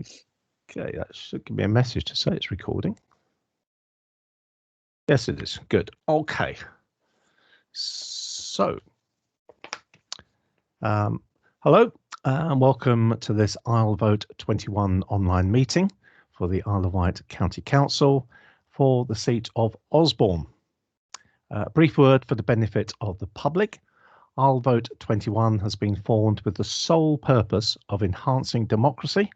Okay, that should give me a message to say it's recording. Yes, it is. Good. Okay. So, hello and welcome to this IsleVote21 online meeting for the Isle of Wight County Council for the seat of Osborne. A brief word for the benefit of the public. IsleVote21 has been formed with the sole purpose of enhancing democracy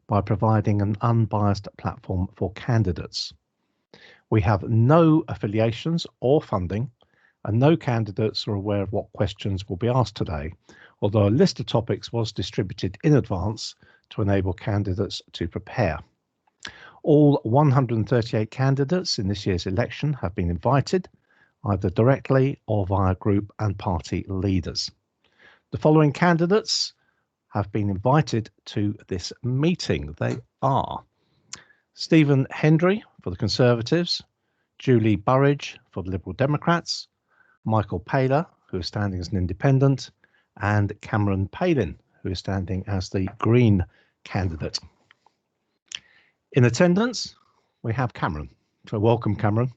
by providing an unbiased platform for candidates. We have no affiliations or funding, and no candidates are aware of what questions will be asked today, although a list of topics was distributed in advance to enable candidates to prepare. All 138 candidates in this year's election have been invited, either directly or via group and party leaders. The following candidates have been invited to this meeting. They are Stephen Hendry for the Conservatives, Julie Burridge for the Liberal Democrats, Michael Palin, who is standing as an independent, and Cameron Palin, who is standing as the Green candidate. In attendance, we have Cameron. So welcome, Cameron.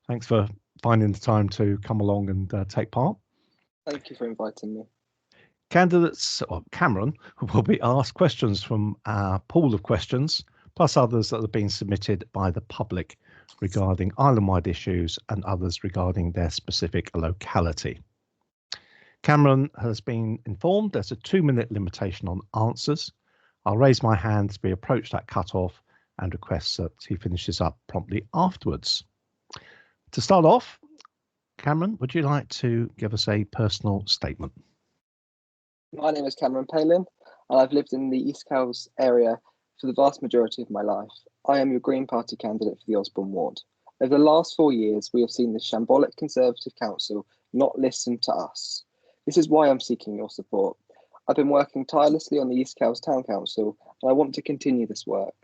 Thanks for finding the time to come along and take part. Thank you for inviting me. Candidates, or Cameron, will be asked questions from our pool of questions, plus others that have been submitted by the public regarding island-wide issues and others regarding their specific locality. Cameron has been informed there's a 2-minute limitation on answers. I'll raise my hand to be approached at cut-off and request that he finishes up promptly afterwards. To start off, Cameron, would you like to give us a personal statement? My name is Cameron Palin, and I've lived in the East Cowes area for the vast majority of my life. I am your Green Party candidate for the Osborne ward. Over the last 4 years, we have seen the shambolic Conservative Council not listen to us. This is why I'm seeking your support. I've been working tirelessly on the East Cowes Town Council, and I want to continue this work.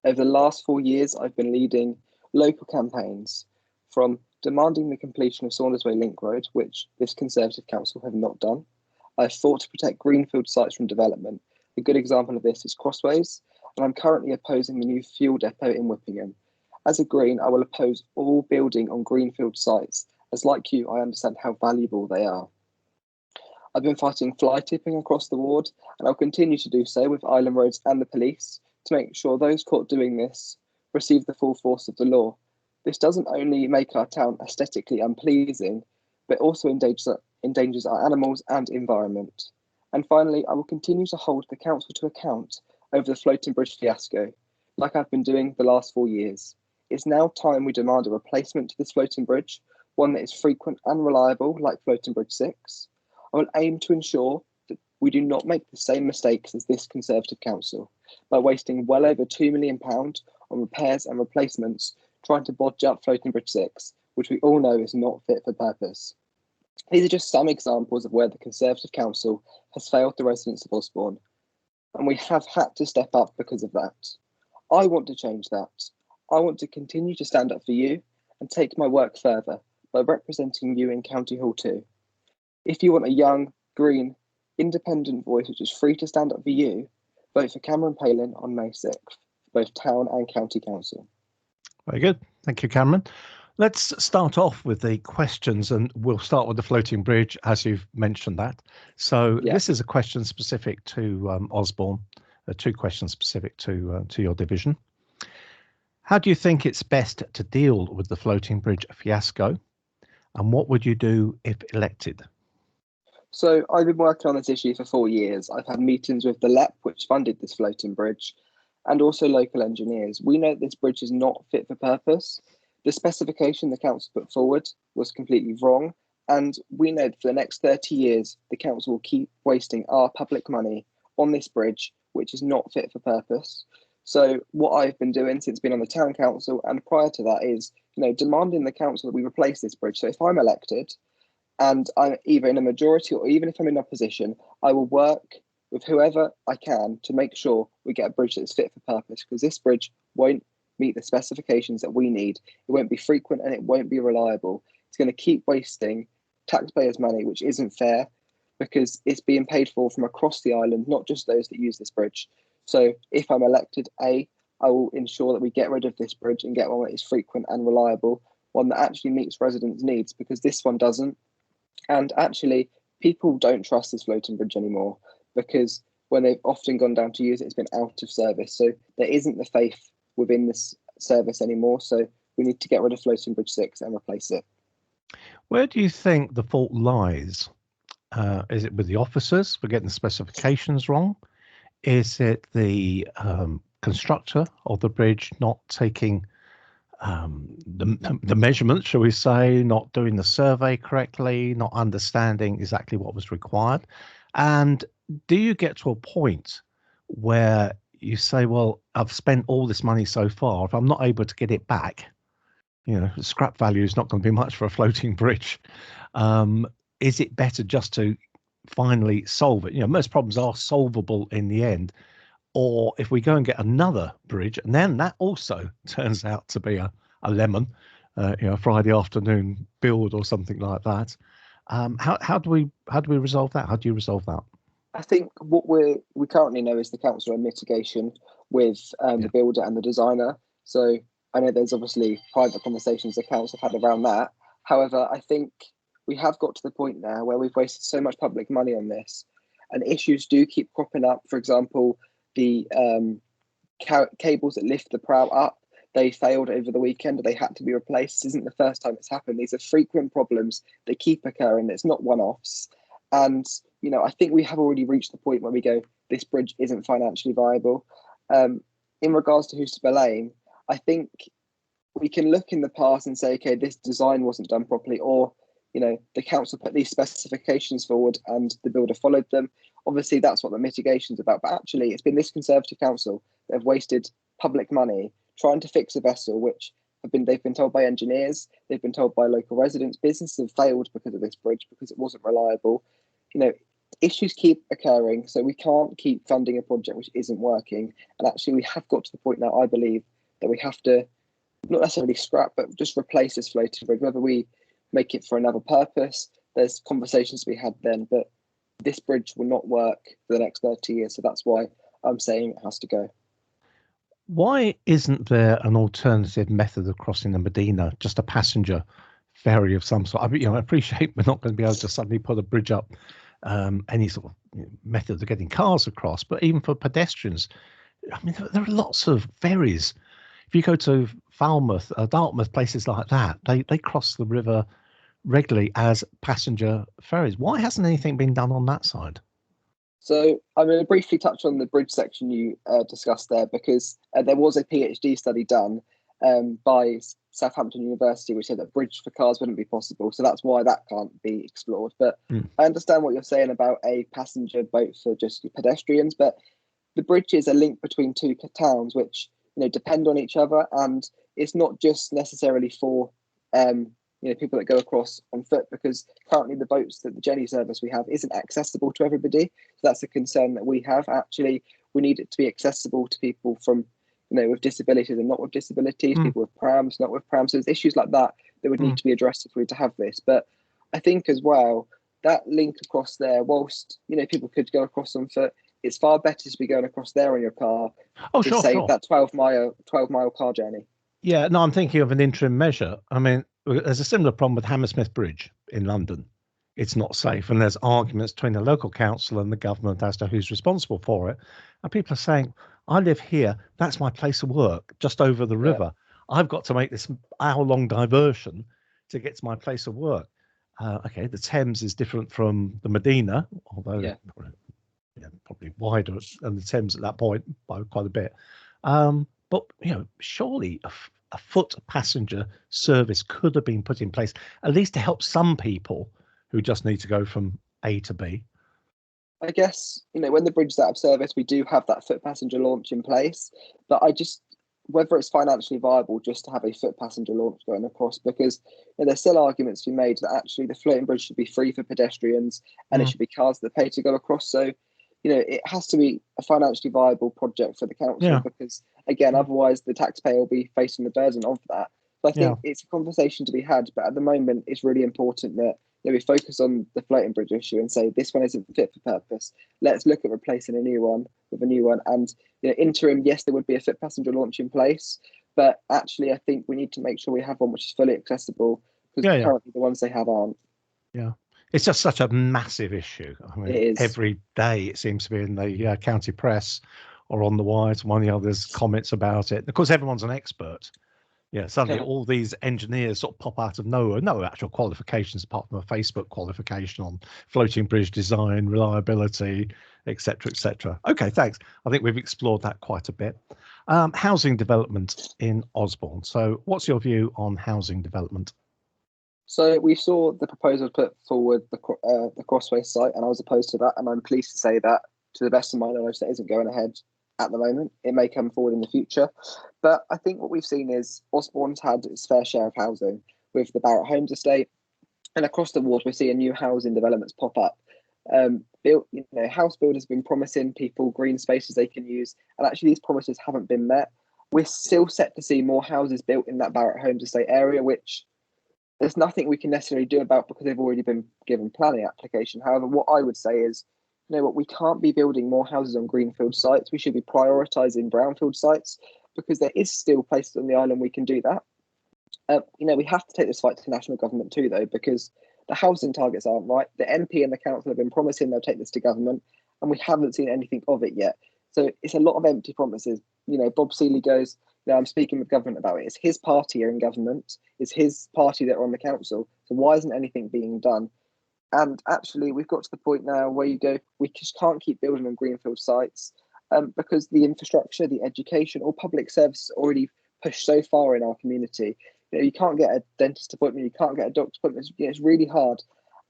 Over the last 4 years, I've been leading local campaigns, from demanding the completion of Saundersway Link Road, which this Conservative Council have not done. I've fought to protect greenfield sites from development. A good example of this is Crossways, and I'm currently opposing the new fuel depot in Whippingham. As a Green, I will oppose all building on greenfield sites, as like you, I understand how valuable they are. I've been fighting fly tipping across the ward, and I'll continue to do so with Island Roads and the police to make sure those caught doing this receive the full force of the law. This doesn't only make our town aesthetically unpleasing, but also endangers our animals and environment. And finally, I will continue to hold the council to account over the floating bridge fiasco, like I've been doing the last 4 years. It's now time we demand a replacement to this floating bridge, one that is frequent and reliable, like Floating Bridge 6. I will aim to ensure that we do not make the same mistakes as this Conservative Council by wasting well over £2 million on repairs and replacements, trying to bodge up Floating Bridge 6, which we all know is not fit for purpose. These are just some examples of where the Conservative Council has failed the residents of Osborne, and we have had to step up because of that. I want to change that. I want to continue to stand up for you and take my work further by representing you in County Hall too. If you want a young, green, independent voice which is free to stand up for you, vote for Cameron Palin on May 6th, both Town and County Council. Very good. Thank you, Cameron. Let's start off with the questions, and we'll start with the floating bridge, as you've mentioned that. So This is a question specific to Osborne, 2 questions specific to your division. How do you think it's best to deal with the floating bridge fiasco, and what would you do if elected? So I've been working on this issue for 4 years. I've had meetings with the LEP, which funded this floating bridge, and also local engineers. We know that this bridge is not fit for purpose. The specification the council put forward was completely wrong, and we know that for the next 30 years, the council will keep wasting our public money on this bridge, which is not fit for purpose. So what I've been doing since being on the town council and prior to that is, demanding the council that we replace this bridge. So if I'm elected and I'm either in a majority or even if I'm in opposition, I will work with whoever I can to make sure we get a bridge that's fit for purpose, because this bridge won't meet the specifications that we need. It won't be frequent and it won't be reliable. It's going to keep wasting taxpayers' money, which isn't fair, because it's being paid for from across the island, not just those that use this bridge. So if I'm elected, I will ensure that we get rid of this bridge and get one that is frequent and reliable, one that actually meets residents' needs, because this one doesn't. And actually, people don't trust this floating bridge anymore, because when they've often gone down to use it, it's been out of service. So there isn't the faith within this service anymore. So we need to get rid of floating bridge 6 and replace it. Where do you think the fault lies? Is it with the officers for getting the specifications wrong? Is it the constructor of the bridge not taking the measurements, shall we say, not doing the survey correctly, not understanding exactly what was required? And do you get to a point where you say, well, I've spent all this money so far, if I'm not able to get it back, scrap value is not going to be much for a floating bridge. Is it better just to finally solve it? Most problems are solvable in the end. Or if we go and get another bridge, and then that also turns out to be a lemon, Friday afternoon build or something like that. How do we resolve that? How do you resolve that? I think what we currently know is the council are mitigation with the builder and the designer. So I know there's obviously private conversations the council have had around that. However, I think we have got to the point now where we've wasted so much public money on this, and issues do keep cropping up. For example, the cables that lift the prow up, they failed over the weekend. They had to be replaced. This isn't the first time it's happened. These are frequent problems. They keep occurring. It's not one-offs. And, I think we have already reached the point where we go, this bridge isn't financially viable. In regards to who's to blame, I think we can look in the past and say, okay, this design wasn't done properly, or, the council put these specifications forward and the builder followed them. Obviously, that's what the mitigation's about. But actually, it's been this Conservative council that have wasted public money trying to fix a vessel, which they've been told by engineers, they've been told by local residents, businesses have failed because of this bridge, because it wasn't reliable. Issues keep occurring, so we can't keep funding a project which isn't working. And actually, we have got to the point now, I believe, that we have to not necessarily scrap, but just replace this floating bridge, whether we make it for another purpose. There's conversations to be had then, but this bridge will not work for the next 30 years. So that's why I'm saying it has to go. Why isn't there an alternative method of crossing the Medina, just a passenger ferry of some sort? I appreciate we're not going to be able to suddenly put a bridge up, any sort of method of getting cars across, but even for pedestrians, there are lots of ferries. If you go to Falmouth, Dartmouth, places like that, they cross the river regularly as passenger ferries. Why hasn't anything been done on that side? So I'm going to briefly touch on the bridge section you discussed there, because there was a PhD study done by Southampton University, which said that bridge for cars wouldn't be possible. So that's why that can't be explored. But I understand what you're saying about a passenger boat for just pedestrians, but the bridge is a link between two towns which depend on each other, and it's not just necessarily for people that go across on foot, because currently the boats that the Jenny service we have isn't accessible to everybody. So that's a concern that we have. Actually, we need it to be accessible to people from with disabilities and not with disabilities, people with prams, not with prams. So there's issues like that would need to be addressed if we were to have this. But I think as well, that link across there, whilst people could go across on foot, it's far better to be going across there on your car to save that 12-mile car journey. Yeah, no, I'm thinking of an interim measure. There's a similar problem with Hammersmith Bridge in London. It's not safe, and there's arguments between the local council and the government as to who's responsible for it. And people are saying, I live here, that's my place of work, just over the river. I've got to make this hour-long diversion to get to my place of work. Okay, the Thames is different from the Medina, although probably wider than the Thames at that point by quite a bit. But surely a foot passenger service could have been put in place, at least to help some people who just need to go from A to B. I guess, when the bridge is out of service, we do have that foot passenger launch in place. But whether it's financially viable just to have a foot passenger launch going across, because there's still arguments to be made that actually the floating bridge should be free for pedestrians and it should be cars that pay to go across. So, it has to be a financially viable project for the council, because, again, otherwise the taxpayer will be facing the burden of that. So I think it's a conversation to be had, but at the moment it's really important that we focus on the floating bridge issue and say this one isn't fit for purpose. Let's look at replacing a new one with a new one. And interim, yes, there would be a fit passenger launch in place, but actually, I think we need to make sure we have one which is fully accessible, because currently the ones they have aren't. Yeah. It's just such a massive issue. I mean, It is. every day it seems to be in the county press or on the Wight, one of the others comments about it. Of course, everyone's an expert. Yeah, suddenly all these engineers sort of pop out of nowhere, no actual qualifications apart from a Facebook qualification on floating bridge design, reliability, etc., etc. Okay, thanks. I think we've explored that quite a bit. Housing development in Osborne. So what's your view on housing development? So we saw the proposal put forward, the Crossway site, and I was opposed to that. And I'm pleased to say that, to the best of my knowledge, that isn't going ahead at the moment. It may come forward in the future. But I think what we've seen is Osborne's had its fair share of housing with the Barratt Homes estate. And across the ward, we're seeing new housing developments pop up. House builders have been promising people green spaces they can use. And actually, these promises haven't been met. We're still set to see more houses built in that Barratt Homes estate area, which there's nothing we can necessarily do about because they've already been given planning application. However, what I would say is, we can't be building more houses on greenfield sites. We should be prioritising brownfield sites, because there is still places on the island we can do that. We have to take this fight to national government too, though, because the housing targets aren't right. The MP and the council have been promising they'll take this to government, and we haven't seen anything of it yet. So it's a lot of empty promises. Bob Seeley goes, I'm speaking with government about it. It's his party are in government. It's his party that are on the council. So why isn't anything being done? And actually, we've got to the point now where we just can't keep building on greenfield sites, because the infrastructure, the education, or public service are already pushed so far in our community. You can't get a dentist appointment, you can't get a doctor's appointment. It's really hard.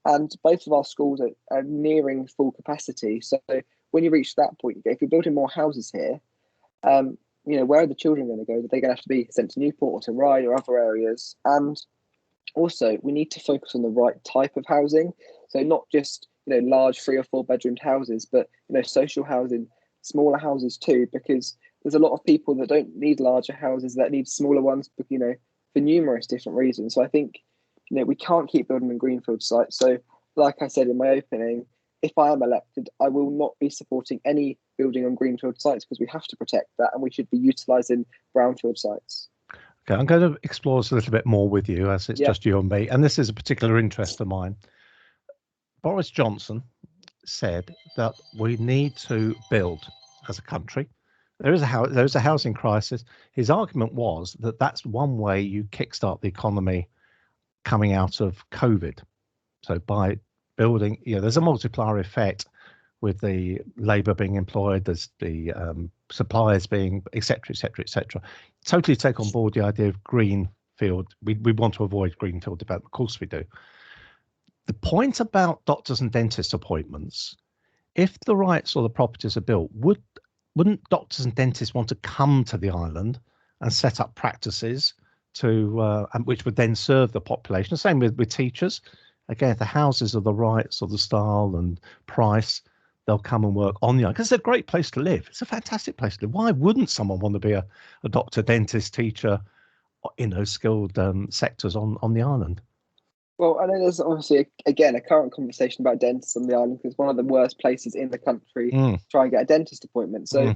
And both of our schools are nearing full capacity. So when you reach that point, if you're building more houses here, where are the children going to go? Are they going to have to be sent to Newport or to Rye or other areas? And also, we need to focus on the right type of housing. So not just large 3 or 4 bedroomed houses, but social housing, smaller houses too, because there's a lot of people that don't need larger houses, that need smaller ones, but for numerous different reasons. So I think we can't keep building on greenfield sites. So like I said in my opening, if I am elected, I will not be supporting any building on greenfield sites, because we have to protect that, and we should be utilising brownfield sites. Okay, I'm going to explore this a little bit more with you, as it's just you and me, and this is a particular interest of mine. Boris Johnson said that we need to build as a country. There is a housing crisis. His argument was that that's one way you kickstart the economy coming out of COVID. So by building, there's a multiplier effect with the labour being employed, there's the suppliers being, etc., etc., etc. Totally take on board the idea of greenfield. We want to avoid greenfield development. Of course we do. The point about doctors and dentist appointments, if the right sort of properties are built, wouldn't doctors and dentists want to come to the island and set up practices and which would then serve the population? The same with teachers. Again, if the houses are the right sort of style and price, they'll come and work on the island, because it's a great place to live. It's a fantastic place to live. Why wouldn't someone want to be a doctor, dentist, teacher in those skilled sectors on the island? Well, I know there's obviously, again, a current conversation about dentists on the island, because it's one of the worst places in the country to try and get a dentist appointment. So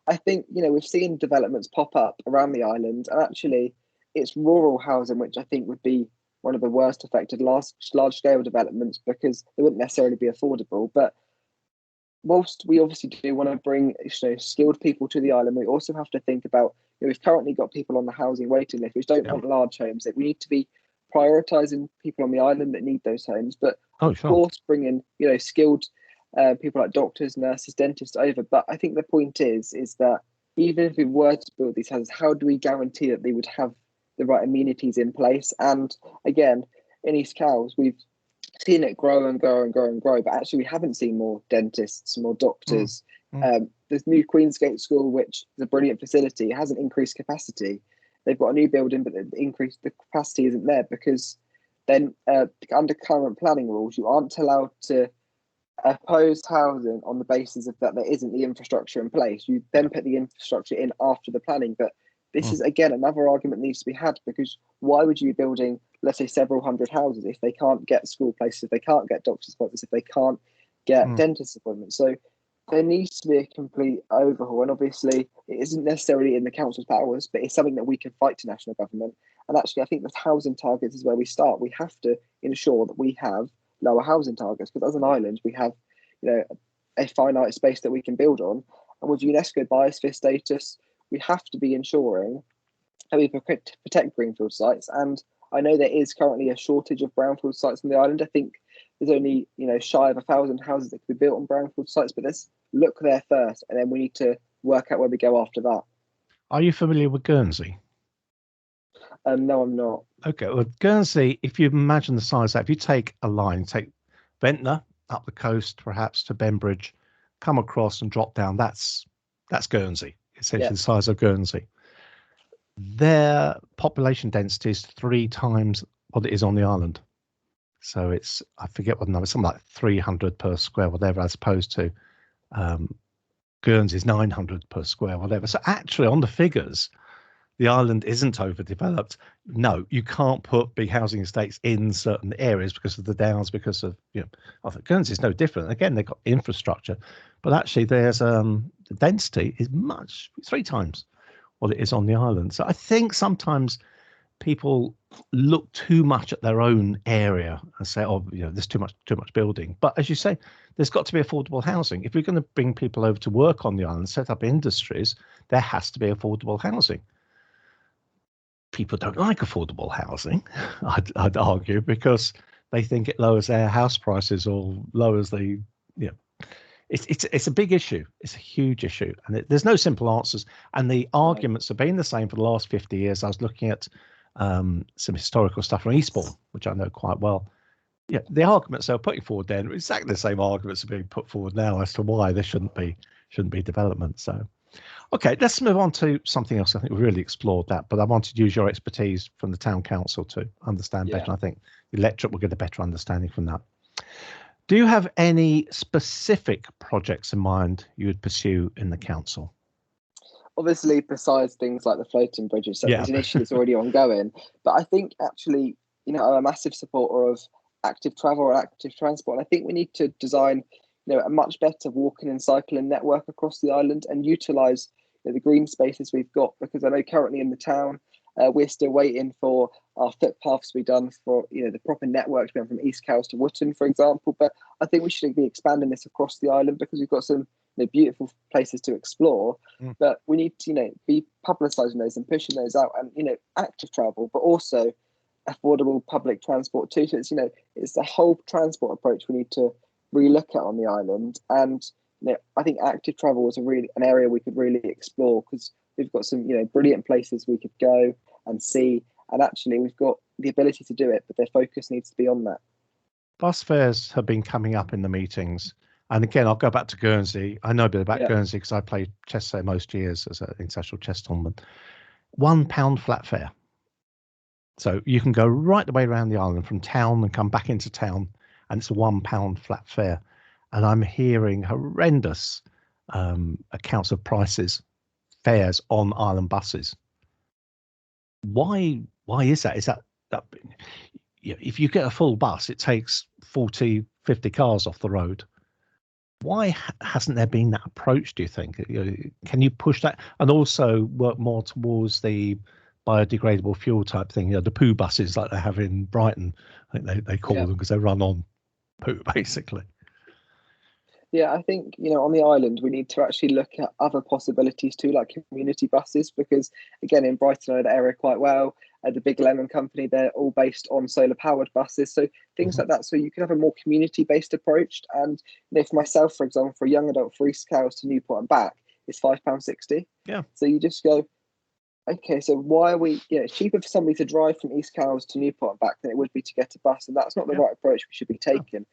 I think, we've seen developments pop up around the island, and actually it's rural housing, which I think would be one of the worst affected large-scale developments, because they wouldn't necessarily be affordable. But whilst we obviously do want to bring skilled people to the island, we also have to think about, we've currently got people on the housing waiting list which don't want large homes. We need to be prioritising people on the island that need those homes, but of course bringing skilled people like doctors, nurses, dentists over. But I think the point is that even if we were to build these houses, how do we guarantee that they would have the right amenities in place? And again, in East Cowes, we've seen it grow and grow and grow and grow, but actually we haven't seen more dentists, more doctors. There's new Queensgate School, which is a brilliant facility. It hasn't increased capacity. They've got a new building, but the capacity isn't there, because then under current planning rules, you aren't allowed to oppose housing on the basis of that there isn't the infrastructure in place. You then put the infrastructure in after the planning, but This is, again, another argument that needs to be had, because why would you be building, let's say, several hundred houses if they can't get school places, if they can't get doctor's appointments, if they can't get dentist appointments? So there needs to be a complete overhaul. And obviously, it isn't necessarily in the council's powers, but it's something that we can fight to national government. And actually, I think the housing targets is where we start. We have to ensure that we have lower housing targets, because as an island, we have, a finite space that we can build on. And with UNESCO biosphere status, we have to be ensuring that we protect greenfield sites. And I know there is currently a shortage of brownfield sites on the island. I think there's only, shy of 1,000 houses that can be built on brownfield sites, but let's look there first, and then we need to work out where we go after that. Are you familiar with Guernsey? No, I'm not. Okay, well, Guernsey, if you imagine the size of that, if you take a line, take Ventnor up the coast, perhaps to Burridge, come across and drop down, that's Guernsey, essentially the size of Guernsey. Their population density is 3 times what it is on the island. So it's, I forget what the number, something like 300 per square, whatever, as opposed to Guernsey's 900 per square, whatever. So actually, on the figures, the island isn't overdeveloped. No, you can't put big housing estates in certain areas because of the downs, because of, I think Guernsey's no different. Again, they've got infrastructure, but actually there's the density is 3 times what it is on the island. So I think sometimes people look too much at their own area and say, oh, there's too much building. But as you say, there's got to be affordable housing. If we're going to bring people over to work on the island, set up industries, there has to be affordable housing. People don't like affordable housing, I'd argue, because they think it lowers their house prices or lowers the, it's a big issue. It's a huge issue, and there's no simple answers. And the arguments have been the same for the last 50 years. I was looking at some historical stuff from Eastbourne, which I know quite well. Yeah, the arguments they were putting forward then are exactly the same arguments are being put forward now as to why there shouldn't be development. So. Okay, let's move on to something else. I think we really explored that, but I wanted to use your expertise from the town council to understand better. I think the electorate will get a better understanding from that. Do you have any specific projects in mind you would pursue in the council? Obviously, besides things like the floating bridges, so it's an issue that's already ongoing. But I think actually, I'm a massive supporter of active travel or active transport. And I think we need to design a much better walking and cycling network across the island and utilise the green spaces we've got, because I know currently in the town we're still waiting for our footpaths to be done, for the proper network to be done from East Cowes to Wootton, for example. But I think we should be expanding this across the island, because we've got some beautiful places to explore. But we need to be publicising those and pushing those out, and active travel, but also affordable public transport too. So it's the whole transport approach we need to relook at on the island. And I think active travel is an area we could really explore, because we've got some brilliant places we could go and see, and actually we've got the ability to do it, but their focus needs to be on that. Bus fares have been coming up in the meetings, and again I'll go back to Guernsey. I know a bit about Guernsey because I played chess there most years as an international chess tournament. £1 flat fare, so you can go right the way around the island from town and come back into town, and it's a £1 flat fare. And I'm hearing horrendous accounts of fares on island buses. Why is that? Is that if you get a full bus, it takes 40, 50 cars off the road. Why hasn't there been that approach, do you think? Can you push that and also work more towards the biodegradable fuel type thing? The poo buses like they have in Brighton, I think they call them, because they run on poo, basically. Yeah, I think, on the island, we need to actually look at other possibilities too, like community buses, because, again, in Brighton, I know the area quite well. The Big Lemon Company, they're all based on solar-powered buses. So things like that. So you can have a more community-based approach. And for myself, for example, for a young adult for East Cowes to Newport and back, it's £5.60. Yeah. So you just go, okay, so why are we, it's cheaper for somebody to drive from East Cowes to Newport and back than it would be to get a bus. And that's not the right approach we should be taking.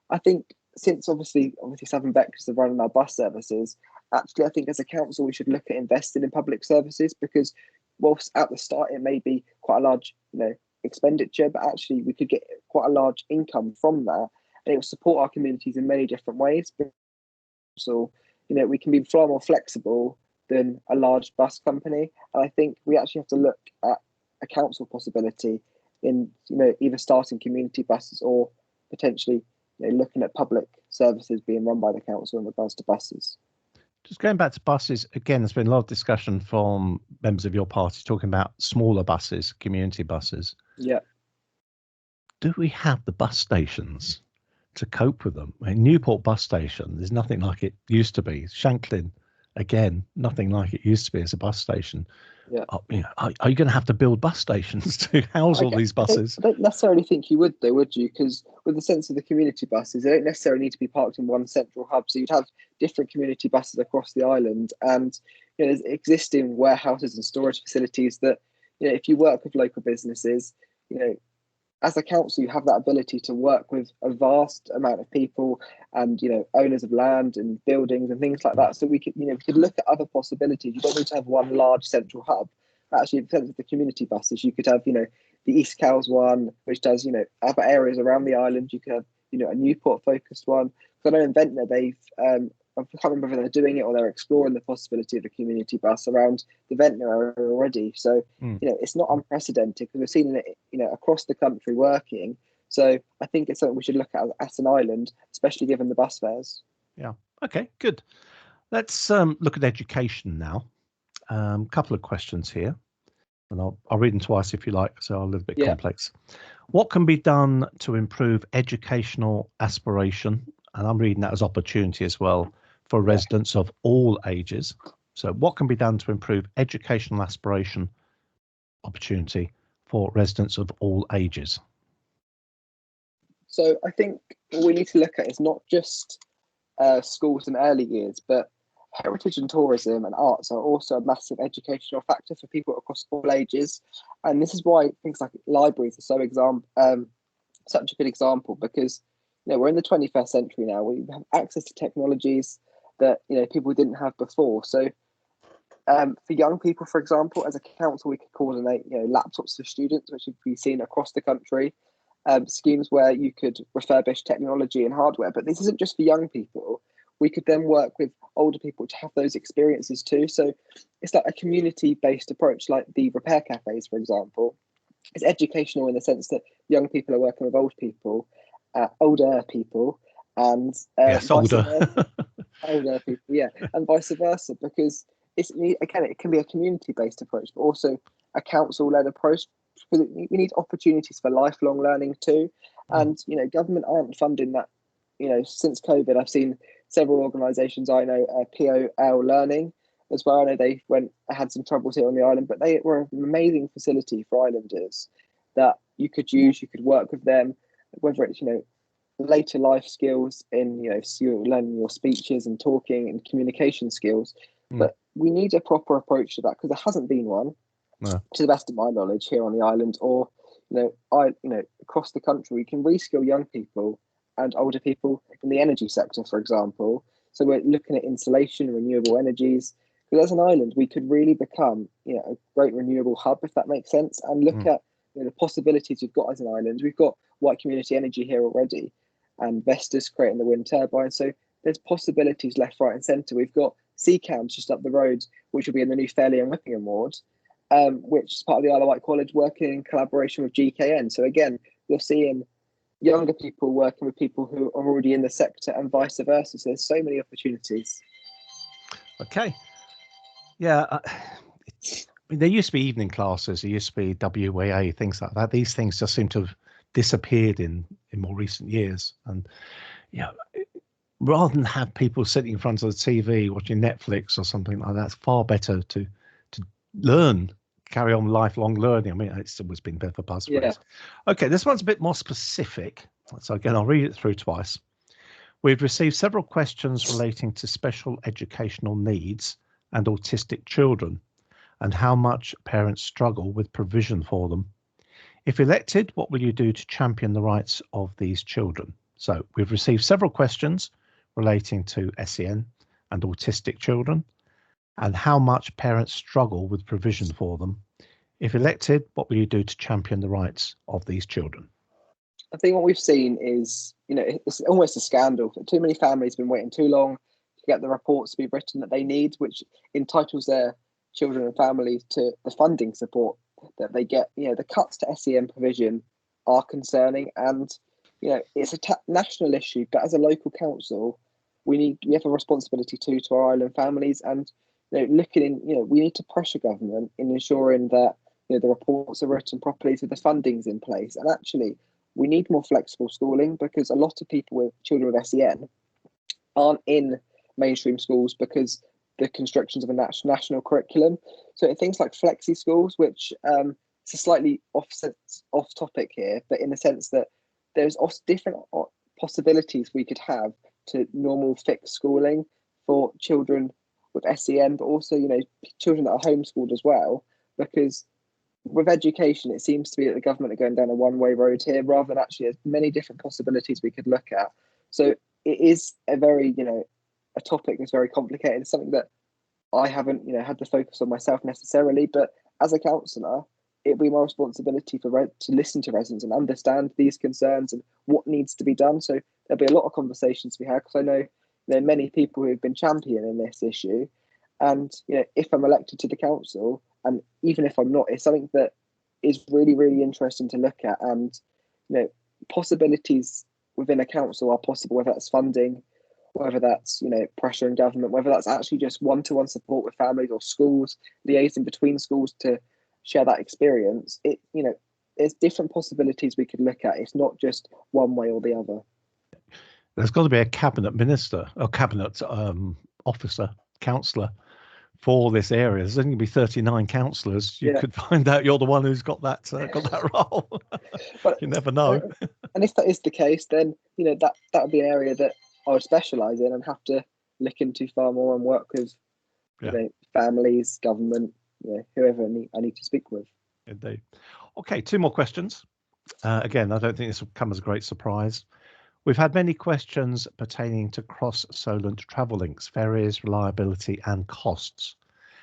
I think, since obviously Southern Beckers are running our bus services, actually I think as a council we should look at investing in public services, because whilst at the start it may be quite a large expenditure, but actually we could get quite a large income from that, and it will support our communities in many different ways. So we can be far more flexible than a large bus company. And I think we actually have to look at a council possibility in, either starting community buses or potentially looking at public services being run by the council in regards to buses. Just going back to buses, again, there's been a lot of discussion from members of your party talking about smaller buses, community buses. Yeah. Do we have the bus stations to cope with them? I mean, Newport bus station, there's nothing like it used to be. Shanklin, again, nothing like it used to be as a bus station. Yeah. Are you going to have to build bus stations to house all these buses? I don't necessarily think you would, though, would you? Because with the sense of the community buses, they don't necessarily need to be parked in one central hub. So you'd have different community buses across the island, and there's existing warehouses and storage facilities that, if you work with local businesses, as a council, you have that ability to work with a vast amount of people and, owners of land and buildings and things like that. So we could look at other possibilities. You don't need to have one large central hub. Actually, in terms of the community buses, you could have, the East Cowes one, which does, other areas around the island. You could have, a Newport focused one. So I know in Ventnor, I can't remember if they're doing it or they're exploring the possibility of a community bus around the Ventnor area already. So, it's not unprecedented because we've seen it, across the country working. So I think it's something we should look at as an island, especially given the bus fares. Yeah. Okay, good. Let's look at education now. Couple of questions here, and I'll read them twice if you like, so a little bit complex. What can be done to improve educational aspiration? And I'm reading that as opportunity as well for residents of all ages. So what can be done to improve educational aspiration opportunity for residents of all ages? So I think what we need to look at is not just schools and early years, but heritage and tourism and arts are also a massive educational factor for people across all ages. And this is why things like libraries are such a good example, because we're in the 21st century now. We have access to technologies that people didn't have before. So for young people, for example, as a council, we could coordinate laptops for students, which would be seen across the country. Schemes where you could refurbish technology and hardware. But this isn't just for young people. We could then work with older people to have those experiences too. So it's like a community-based approach, like the repair cafes, for example. It's educational in the sense that young people are working with older people, and older people, and vice versa, because it can be a community-based approach, but also a council-led approach, because we need opportunities for lifelong learning too. And government aren't funding that. Since COVID, I've seen several organisations I know, POL Learning as well. I know they had some troubles here on the island, but they were an amazing facility for islanders that you could use. You could work with them, whether it's later life skills in so you're learning your speeches and talking and communication skills. But we need a proper approach to that, because there hasn't been one, to the best of my knowledge, here on the island, or across the country. We can reskill young people and older people in the energy sector, for example. So we're looking at insulation, renewable energies, because as an island we could really become a great renewable hub, if that makes sense, and look at the possibilities we've got as an island. We've got Wight Community Energy here already, and Vestas creating the wind turbine. So there's possibilities left, right and centre. We've got CCAMS just up the road, which will be in the new Fairley and Whippingham ward, which is part of the Isle of Wight College, working in collaboration with GKN. So again, you're seeing younger people working with people who are already in the sector and vice versa. So there's so many opportunities. Okay. Yeah. There used to be evening classes. There used to be WAA, things like that. These things just seem to have disappeared in more recent years. And rather than have people sitting in front of the TV watching Netflix or something like that, it's far better to learn, carry on lifelong learning. I mean, it's always been a bit of a buzzword. Yeah. Okay, this one's a bit more specific. So again, I'll read it through twice. We've received several questions relating to special educational needs and autistic children, and how much parents struggle with provision for them. If elected, what will you do to champion the rights of these children? So we've received several questions relating to SEN and autistic children, and how much parents struggle with provision for them. If elected, what will you do to champion the rights of these children? I think what we've seen is, it's almost a scandal. Too many families have been waiting too long get the reports to be written that they need, which entitles their children and families to the funding support that they get. The cuts to SEN provision are concerning, and it's a national issue. But as a local council, we have a responsibility to our island families, and we need to pressure government in ensuring that the reports are written properly, so the funding's in place. And actually, we need more flexible schooling, because a lot of people with children with SEN aren't in mainstream schools because the constrictions of a national curriculum. So things like flexi schools, which it's a slightly off topic here, but in the sense that there's different possibilities we could have to normal fixed schooling for children with SEN, but also children that are homeschooled as well, because with education, it seems to be that the government are going down a one-way road here, rather than actually as many different possibilities we could look at. So it is a very, a topic that's very complicated. It's something that I haven't, had to focus on myself necessarily, but as a councillor, it'll be my responsibility to listen to residents and understand these concerns and what needs to be done. So there'll be a lot of conversations to be had, because I know there are many people who have been championing this issue. And if I'm elected to the council, and even if I'm not, it's something that is really, really interesting to look at. And possibilities within a council are possible, whether that's funding, whether that's pressure in government, whether that's actually just one-to-one support with families or schools, liaising between schools to share that experience. There's different possibilities we could look at. It's not just one way or the other. There's got to be a cabinet minister or cabinet officer, councillor for this area. There's only going to be 39 councillors. You could find out you're the one who's got that role. But you never know. And if that is the case, then that would be an area that I would specialise in and have to look into far more and work with families, government, whoever I need to speak with. Indeed. Okay, 2 more questions. Again, I don't think this will come as a great surprise. We've had many questions pertaining to cross-Solent travel links, ferries, reliability and costs.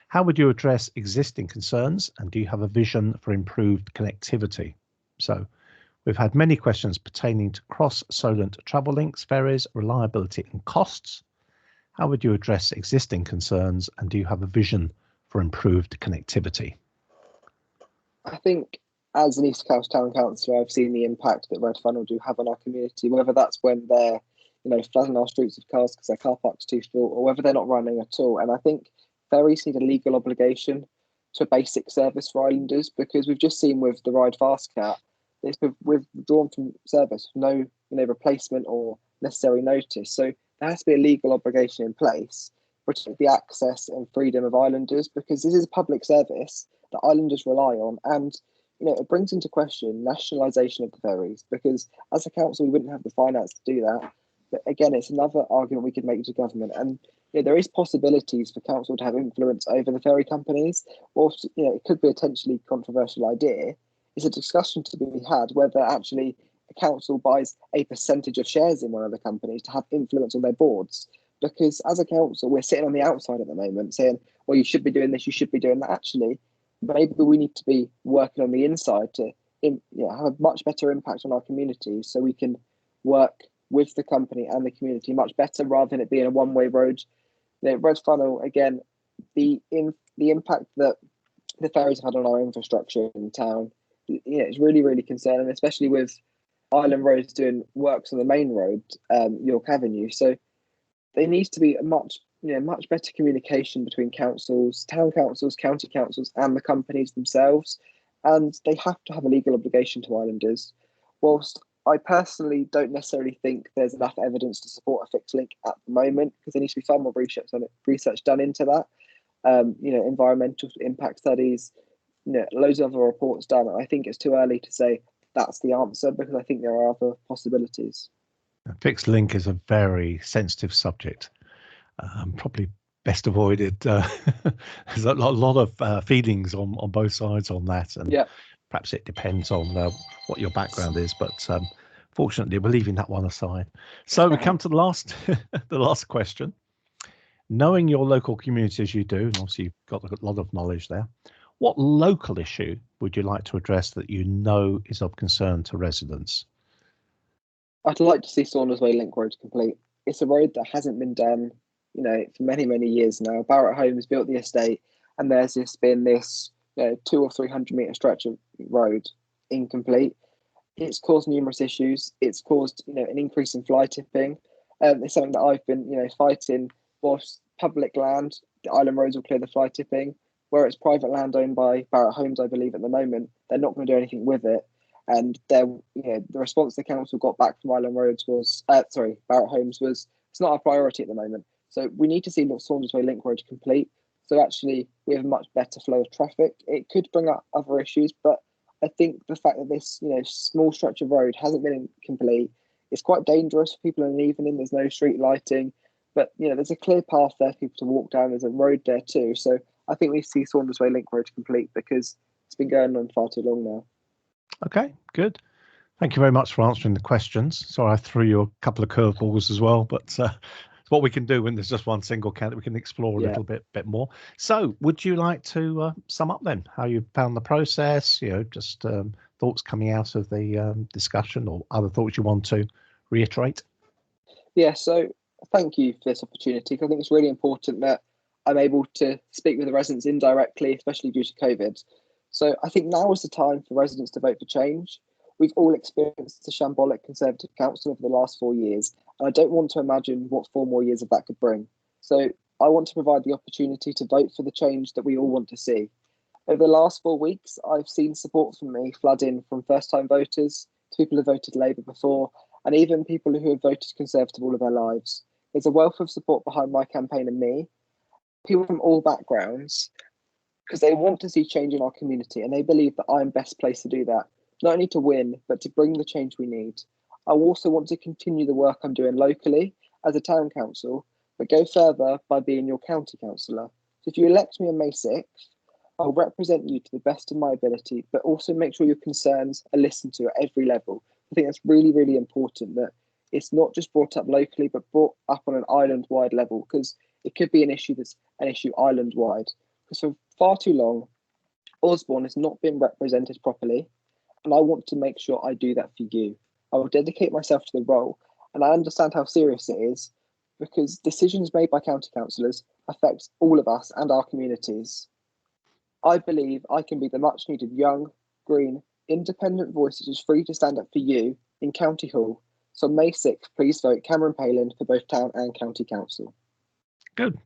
How would you address existing concerns, and do you have a vision for improved connectivity? So we've had many questions pertaining to cross-Solent travel links, ferries, reliability and costs. How would you address existing concerns, and do you have a vision for improved connectivity? I think as an East Coast Town Councillor, I've seen the impact that Red Funnel do have on our community, whether that's when they're, flooding our streets with cars because their car park's too short, or whether they're not running at all. And I think ferries need a legal obligation to a basic service for islanders, because we've just seen with the Ride Fast Cat, it's withdrawn from service with no, replacement or necessary notice. So there has to be a legal obligation in place to protect the access and freedom of islanders, because this is a public service that islanders rely on. And it brings into question nationalisation of the ferries, because as a council, we wouldn't have the finance to do that. But again, it's another argument we could make to government. And there is possibilities for council to have influence over the ferry companies. Or it could be a potentially controversial idea. It's a discussion to be had whether actually a council buys a percentage of shares in one of the companies to have influence on their boards. Because as a council, we're sitting on the outside at the moment saying, well, you should be doing this, you should be doing that. Actually, maybe we need to be working on the inside to have a much better impact on our community, so we can work with the company and the community much better, rather than it being a one-way road. Red Funnel, again, the impact that the ferries have had on our infrastructure in town, it's really, really concerning, especially with Island Roads doing works on the main road, York Avenue. So there needs to be a much better communication between councils, town councils, county councils, and the companies themselves. And they have to have a legal obligation to islanders. Whilst I personally don't necessarily think there's enough evidence to support a fixed link at the moment, because there needs to be far more research done into that. Environmental impact studies, loads of other reports done. I think it's too early to say that's the answer, because I think there are other possibilities. A fixed link is a very sensitive subject. Probably best avoided. There's a lot of feelings on both sides on that, and perhaps it depends on what your background is. But fortunately, we're leaving that one aside. So we come to the last question. Knowing your local community as you do, and obviously you've got a lot of knowledge there, what local issue would you like to address that is of concern to residents? I'd like to see Saunders Way Link Road complete. It's a road that hasn't been done for many, many years now. Barratt Homes built the estate, and there's been this 200 or 300 metre stretch of road incomplete. It's caused numerous issues. It's caused an increase in fly tipping. It's something that I've been fighting. Whilst public land, the Island Roads will clear the fly tipping. Where it's private land owned by Barratt Homes, I believe at the moment, they're not going to do anything with it. And the response the council got back from Island Roads was, Barratt Homes was, it's not our priority at the moment. So we need to see Saundersway Link Road complete. So actually, we have a much better flow of traffic. It could bring up other issues, but I think the fact that this small stretch of road hasn't been complete, it's quite dangerous for people in the evening. There's no street lighting, but there's a clear path there for people to walk down. There's a road there too. So I think we see Saundersway Link Road complete because it's been going on far too long now. Okay, good. Thank you very much for answering the questions. Sorry, I threw you a couple of curveballs as well, but it's what we can do when there's just one single candidate. We can explore a little bit more. So would you like to sum up then how you found the process, just thoughts coming out of the discussion, or other thoughts you want to reiterate? Yeah, so thank you for this opportunity. I think it's really important that I'm able to speak with the residents indirectly, especially due to COVID. So I think now is the time for residents to vote for change. We've all experienced the shambolic Conservative Council over the last 4 years, and I don't want to imagine what 4 more years of that could bring. So I want to provide the opportunity to vote for the change that we all want to see. Over the last 4 weeks, I've seen support from me flood in from first-time voters to people who voted Labour before, and even people who have voted Conservative all of their lives. There's a wealth of support behind my campaign and me, people from all backgrounds, because they want to see change in our community, and they believe that I'm best placed to do that. Not only to win, but to bring the change we need. I also want to continue the work I'm doing locally as a town council, but go further by being your county councillor. So if you elect me on May 6th, I'll represent you to the best of my ability, but also make sure your concerns are listened to at every level. I think that's really, really important, that it's not just brought up locally, but brought up on an island-wide level, because it could be an issue that's an issue island-wide. Because for far too long, Osborne has not been represented properly, and I want to make sure I do that for you. I will dedicate myself to the role, and I understand how serious it is, because decisions made by county councillors affect all of us and our communities. I believe I can be the much needed young, green, independent voice that is free to stand up for you in County Hall. So on May 6th, please vote Cameron Palin for both town and county council. Good.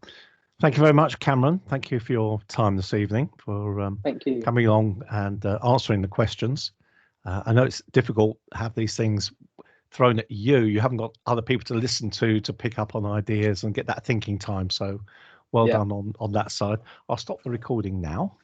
Thank you very much, Cameron. Thank you for your time this evening, for Thank you. coming along and answering the questions. I know it's difficult to have these things thrown at you. You haven't got other people to listen to pick up on ideas and get that thinking time. So well done on that side. I'll stop the recording now.